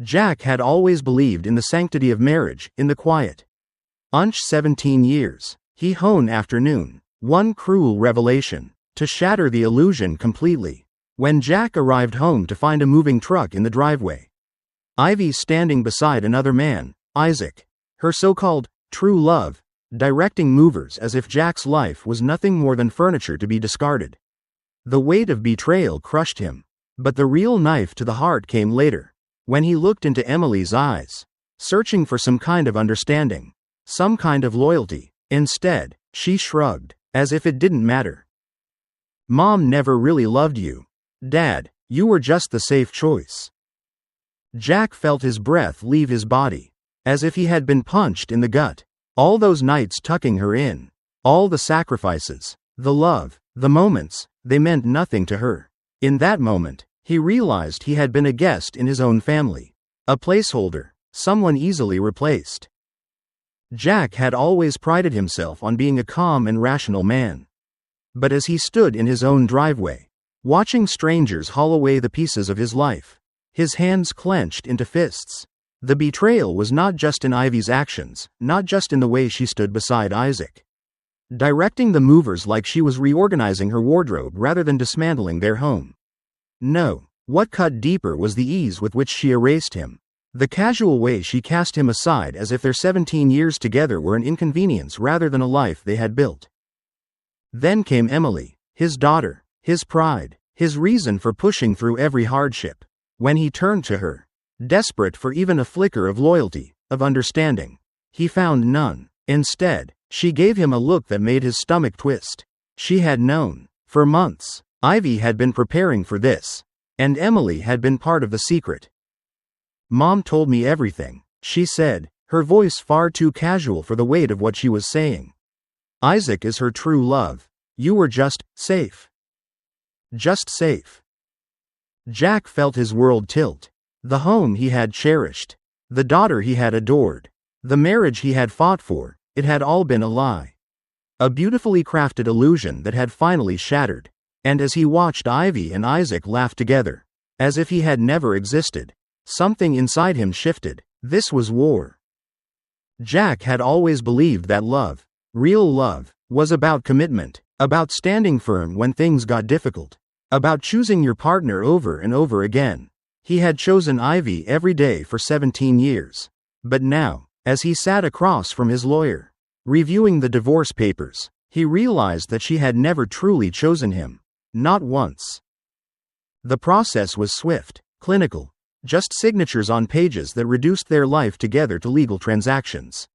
Jack had always believed in the sanctity of marriage, in the quiet. 17 years. He honed afternoon. One cruel revelation, to shatter the illusion completely. When Jack arrived home to find a moving truck in the driveway. Ivy standing beside another man, Isaac. Her so-called true love, directing movers as if Jack's life was nothing more than furniture to be discarded. The weight of betrayal crushed him. But the real knife to the heart came later, when he looked into Emily's eyes, searching for some kind of understanding, some kind of loyalty. Instead, she shrugged, as if it didn't matter. Mom never really loved you. Dad, you were just the safe choice. Jack felt his breath leave his body, as if he had been punched in the gut. All those nights tucking her in, all the sacrifices, the love, the moments, they meant nothing to her. In that moment, he realized he had been a guest in his own family. A placeholder, someone easily replaced. Jack had always prided himself on being a calm and rational man. But as he stood in his own driveway, watching strangers haul away the pieces of his life, his hands clenched into fists. The betrayal was not just in Ivy's actions, not just in the way she stood beside Isaac, directing the movers like she was reorganizing her wardrobe rather than dismantling their home. No, what cut deeper was the ease with which she erased him. The casual way she cast him aside as if their 17 years together were an inconvenience rather than a life they had built. Then came Emily, his daughter, his pride, his reason for pushing through every hardship. When he turned to her, desperate for even a flicker of loyalty, of understanding, he found none. Instead, she gave him a look that made his stomach twist. She had known. For months, Ivy had been preparing for this, and Emily had been part of the secret. Mom told me everything, she said, her voice far too casual for the weight of what she was saying. Isaac is her true love. You were just safe. Just safe. Jack felt his world tilt. The home he had cherished, the daughter he had adored, the marriage he had fought for, it had all been a lie. A beautifully crafted illusion that had finally shattered. And as he watched Ivy and Isaac laugh together, as if he had never existed, something inside him shifted. This was war. Jack had always believed that love, real love, was about commitment, about standing firm when things got difficult, about choosing your partner over and over again. He had chosen Ivy every day for 17 years. But now, as he sat across from his lawyer, reviewing the divorce papers, he realized that she had never truly chosen him. Not once. The process was swift, clinical, just signatures on pages that reduced their life together to legal transactions.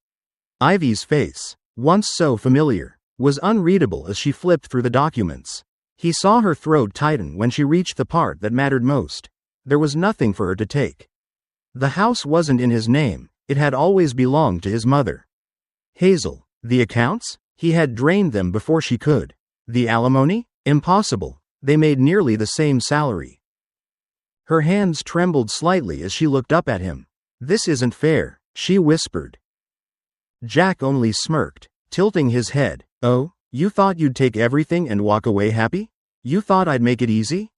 Ivy's face, once so familiar, was unreadable as she flipped through the documents. He saw her throat tighten when she reached the part that mattered most. There was nothing for her to take. The house wasn't in his name, it had always belonged to his mother. Hazel. The accounts? He had drained them before she could. The alimony? Impossible. They made nearly the same salary. Her hands trembled slightly as she looked up at him. This isn't fair, she whispered. Jack only smirked, tilting his head. Oh, you thought you'd take everything and walk away happy? You thought I'd make it easy?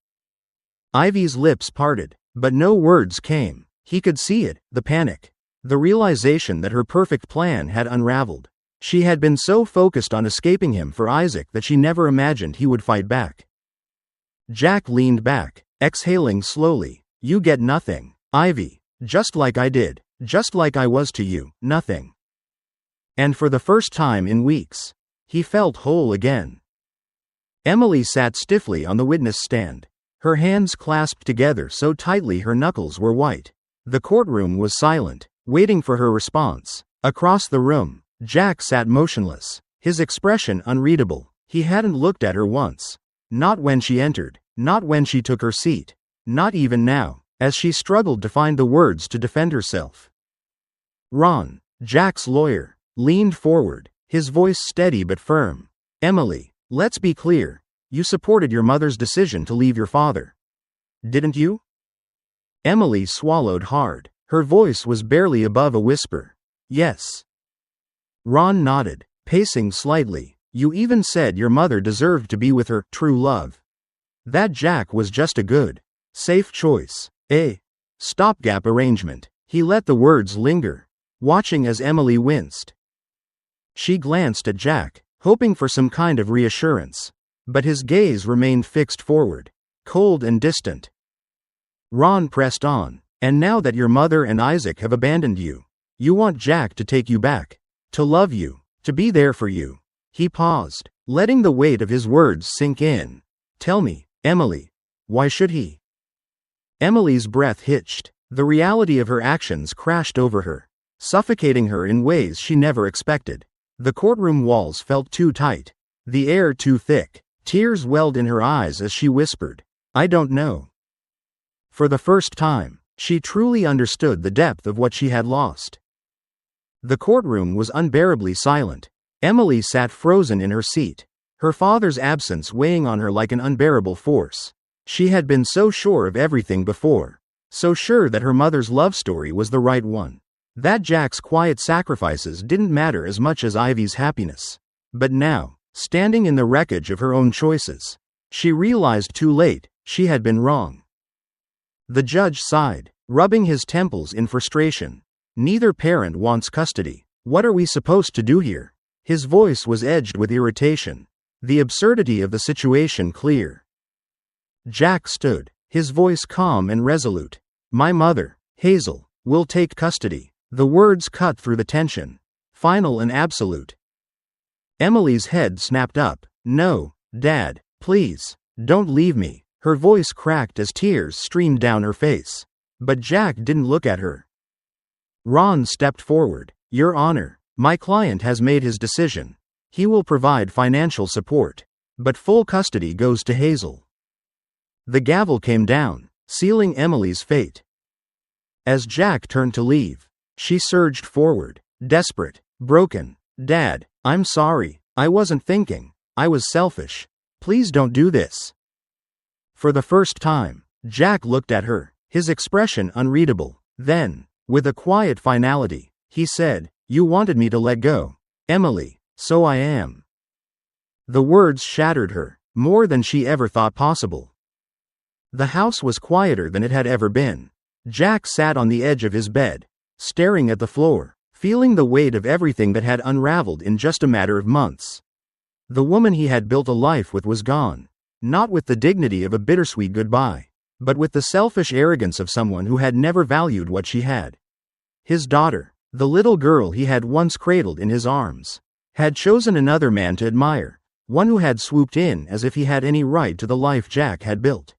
Ivy's lips parted, but no words came. He could see it, the panic. The realization that her perfect plan had unraveled. She had been so focused on escaping him for Isaac that she never imagined he would fight back. Jack leaned back, exhaling slowly. You get nothing, Ivy. Just like I did. Just like I was to you. Nothing. And for the first time in weeks, he felt whole again. Emily sat stiffly on the witness stand, her hands clasped together so tightly her knuckles were white. The courtroom was silent, waiting for her response. Across the room, Jack sat motionless, his expression unreadable. He hadn't looked at her once. Not when she entered, not when she took her seat, not even now, as she struggled to find the words to defend herself. Ron, Jack's lawyer, leaned forward, his voice steady but firm. Emily, let's be clear. You supported your mother's decision to leave your father. Didn't you? Emily swallowed hard. Her voice was barely above a whisper. Yes. Ron nodded, pacing slightly. You even said your mother deserved to be with her true love. That Jack was just a good, safe choice. stopgap arrangement. He let the words linger, watching as Emily winced. She glanced at Jack, hoping for some kind of reassurance. But his gaze remained fixed forward, cold and distant. Ron pressed on. And now that your mother and Isaac have abandoned you, you want Jack to take you back, to love you, to be there for you. He paused, letting the weight of his words sink in. Tell me, Emily, why should he? Emily's breath hitched. The reality of her actions crashed over her, suffocating her in ways she never expected. The courtroom walls felt too tight, the air too thick. Tears welled in her eyes as she whispered, I don't know. For the first time, she truly understood the depth of what she had lost. The courtroom was unbearably silent. Emily sat frozen in her seat, her father's absence weighing on her like an unbearable force. She had been so sure of everything before, so sure that her mother's love story was the right one, that Jack's quiet sacrifices didn't matter as much as Ivy's happiness. But now, standing in the wreckage of her own choices, she realized too late, she had been wrong. The judge sighed, rubbing his temples in frustration. Neither parent wants custody. What are we supposed to do here? His voice was edged with irritation, the absurdity of the situation clear. Jack stood, his voice calm and resolute. My mother, Hazel, will take custody. The words cut through the tension, final and absolute. Emily's head snapped up. No, Dad, please, don't leave me. Her voice cracked as tears streamed down her face. But Jack didn't look at her. Ron stepped forward. Your Honor, my client has made his decision. He will provide financial support, but full custody goes to Hazel. The gavel came down, sealing Emily's fate. As Jack turned to leave, she surged forward, desperate, broken. Dad, I'm sorry. I wasn't thinking. I was selfish. Please don't do this. For the first time, Jack looked at her, his expression unreadable. Then, with a quiet finality, he said, You wanted me to let go, Emily, so I am. The words shattered her, more than she ever thought possible. The house was quieter than it had ever been. Jack sat on the edge of his bed, staring at the floor, feeling the weight of everything that had unraveled in just a matter of months. The woman he had built a life with was gone. Not with the dignity of a bittersweet goodbye, but with the selfish arrogance of someone who had never valued what she had. His daughter, the little girl he had once cradled in his arms, had chosen another man to admire, one who had swooped in as if he had any right to the life Jack had built.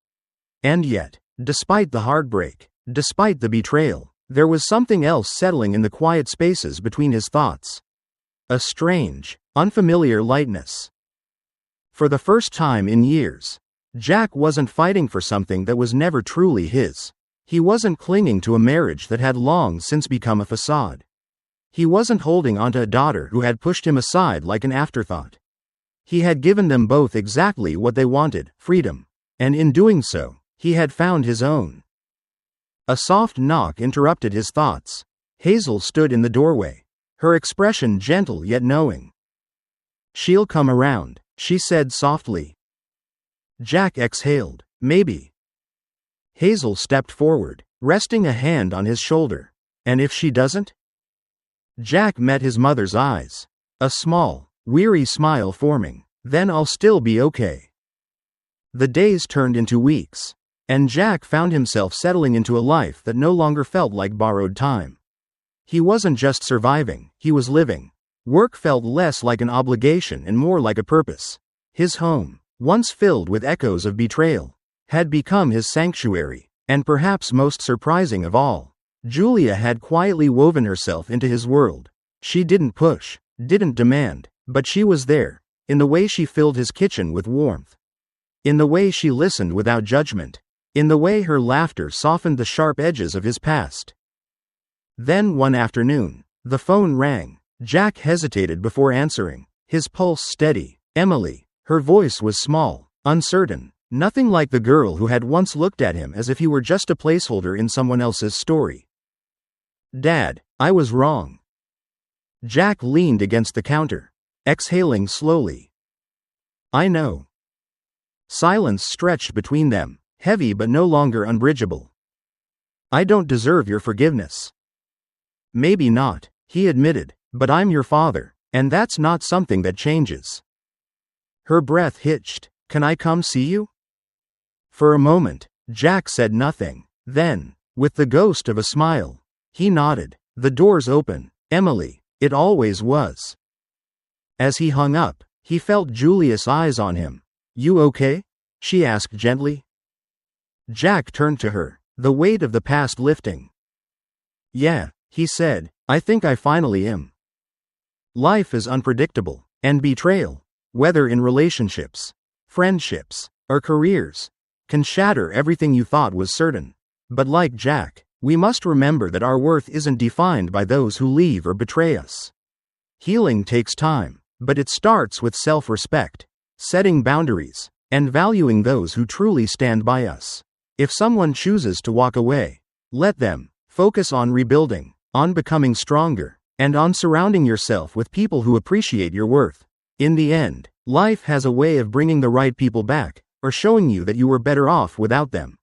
And yet, despite the heartbreak, despite the betrayal, there was something else settling in the quiet spaces between his thoughts. A strange, unfamiliar lightness. For the first time in years, Jack wasn't fighting for something that was never truly his. He wasn't clinging to a marriage that had long since become a facade. He wasn't holding onto a daughter who had pushed him aside like an afterthought. He had given them both exactly what they wanted, freedom. And in doing so, he had found his own. A soft knock interrupted his thoughts. Hazel stood in the doorway, her expression gentle yet knowing. She'll come around, she said softly. Jack exhaled. Maybe. Hazel stepped forward, resting a hand on his shoulder. And if she doesn't? Jack met his mother's eyes. A small, weary smile forming. Then I'll still be okay. The days turned into weeks, and Jack found himself settling into a life that no longer felt like borrowed time. He wasn't just surviving, he was living. Work felt less like an obligation and more like a purpose. His home, once filled with echoes of betrayal, had become his sanctuary, and perhaps most surprising of all, Julia had quietly woven herself into his world. She didn't push, didn't demand, but she was there, in the way she filled his kitchen with warmth, in the way she listened without judgment, in the way her laughter softened the sharp edges of his past. Then one afternoon, the phone rang. Jack hesitated before answering, his pulse steady. Emily. Her voice was small, uncertain, nothing like the girl who had once looked at him as if he were just a placeholder in someone else's story. Dad, I was wrong. Jack leaned against the counter, exhaling slowly. I know. Silence stretched between them, heavy but no longer unbridgeable. I don't deserve your forgiveness. Maybe not, he admitted, but I'm your father, and that's not something that changes. Her breath hitched. Can I come see you? For a moment, Jack said nothing. Then, with the ghost of a smile, he nodded. The door's open, Emily. It always was. As he hung up, he felt Julia's eyes on him. You okay? She asked gently. Jack turned to her, the weight of the past lifting. Yeah, he said, I think I finally am. Life is unpredictable, and betrayal, whether in relationships, friendships, or careers, can shatter everything you thought was certain. But like Jack, we must remember that our worth isn't defined by those who leave or betray us. Healing takes time, but it starts with self-respect, setting boundaries, and valuing those who truly stand by us. If someone chooses to walk away, let them. Focus on rebuilding, on becoming stronger, and on surrounding yourself with people who appreciate your worth. In the end, life has a way of bringing the right people back, or showing you that you were better off without them.